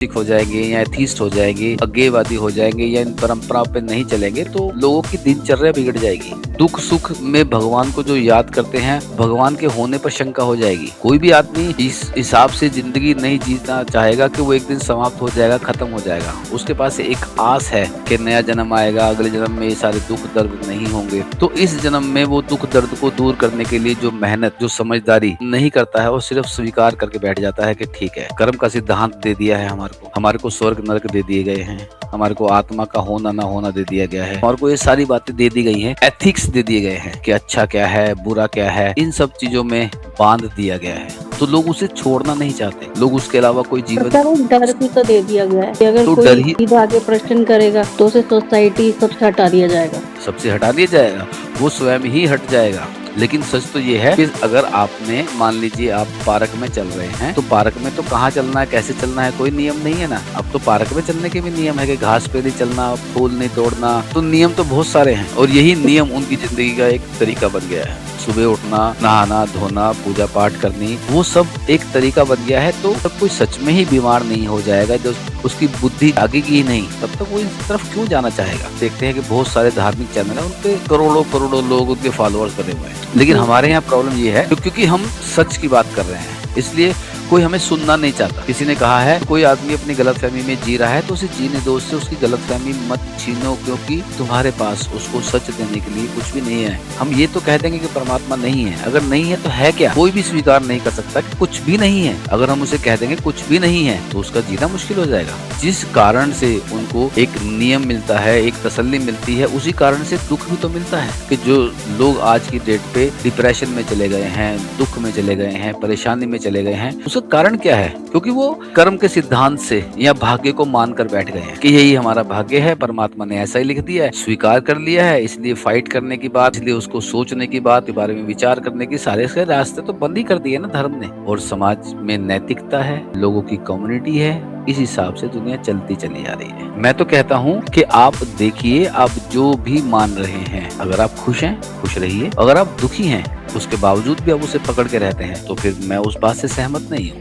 हो जाएंगे या एथीस्ट हो जाएंगे, अज्ञेयवादी हो जाएंगे या इन परंपराओं पे नहीं चलेंगे तो लोगों की दिनचर्या बिगड़ जाएगी। दुख सुख में भगवान को जो याद करते हैं, भगवान के होने पर शंका हो जाएगी। कोई भी आदमी इस हिसाब से जिंदगी नहीं जीना चाहेगा कि वो एक दिन समाप्त हो जाएगा, खत्म हो जाएगा। उसके पास एक आस है कि नया जन्म आएगा, अगले जन्म में ये सारे दुख दर्द नहीं होंगे। तो इस जन्म में वो दुख दर्द को दूर करने के लिए जो मेहनत, जो समझदारी नहीं करता है, वो सिर्फ स्वीकार करके बैठ जाता है कि ठीक है, कर्म का सिद्धांत दे दिया है हमारे को स्वर्ग नरक दे दिए गए हैं, हमारे को आत्मा का होना ना होना दे दिया गया है, हमारे को ये सारी बातें दे दी गई हैं, एथिक्स दे दिए गए हैं कि अच्छा क्या है बुरा क्या है, इन सब चीजों में बांध दिया गया है। तो लोग उसे छोड़ना नहीं चाहते, लोग उसके अलावा कोई जीवन, डर भी तो दे दिया गया है कि अगर तो कोई डर ही सीधा आगे प्रश्न करेगा तो उसे सोसाइटी सबसे हटा दिया जाएगा, सबसे हटा दिया जाएगा, वो स्वयं ही हट जाएगा। लेकिन सच तो ये है कि अगर आपने मान लीजिए आप पार्क में चल रहे हैं, तो पार्क में तो कहाँ चलना है, कैसे चलना है, कोई नियम नहीं है ना। अब तो पार्क में चलने के भी नियम है कि घास पे नहीं चलना, फूल नहीं तोड़ना, तो नियम तो बहुत सारे हैं। और यही नियम उनकी जिंदगी का एक तरीका बन गया है। सुबह उठना, नहाना धोना, पूजा पाठ करनी, वो सब एक तरीका बन गया है। तो तब कोई सच में ही बीमार नहीं हो जाएगा, जो उसकी बुद्धि आगेगी ही नहीं, तब तक वो इस तरफ क्यों जाना चाहेगा। देखते हैं कि बहुत सारे धार्मिक चैनल है, उनपे करोड़ों करोड़ों लोग उनके फॉलोअर्स बने हुए हैं। लेकिन हमारे यहाँ प्रॉब्लम ये है क्योंकि हम सच की बात कर रहे हैं, इसलिए कोई हमें सुनना नहीं चाहता। किसी ने कहा है कोई आदमी अपनी गलतफहमी में जी रहा है तो उसे जीने दो, उससे उसकी गलतफहमी मत छीनो, क्योंकि तुम्हारे पास उसको सच देने के लिए कुछ भी नहीं है। हम ये तो कह देंगे कि परमात्मा नहीं है, अगर नहीं है तो है क्या, कोई भी स्वीकार नहीं कर सकता कि कुछ भी नहीं है। अगर हम उसे कह देंगे कुछ भी नहीं है तो उसका जीना मुश्किल हो जाएगा। जिस कारण से उनको एक नियम मिलता है, एक तसल्ली मिलती है, उसी कारण से दुख भी तो मिलता है कि जो लोग आज की डेट पे डिप्रेशन में चले गए हैं, दुख में चले गए हैं, परेशानी में चले गए हैं, उसका कारण क्या है? क्योंकि वो कर्म के सिद्धांत से या भाग्य को मानकर बैठ गए हैं कि यही हमारा भाग्य है, परमात्मा ने ऐसा ही लिख दिया है, स्वीकार कर लिया है। इसलिए फाइट करने की बात, इसलिए उसको सोचने की बात, के बारे में विचार करने की सारे रास्ते तो बंद ही कर दिए ना धर्म ने। और समाज में नैतिकता है, लोगों की कम्युनिटी है, इस हिसाब से दुनिया चलती चली जा रही है। मैं तो कहता हूँ कि आप देखिए, आप जो भी मान रहे हैं, अगर आप खुश हैं खुश रहिए, अगर आप दुखी हैं उसके बावजूद भी आप उसे पकड़ के रहते हैं तो फिर मैं उस बात से सहमत नहीं हूँ।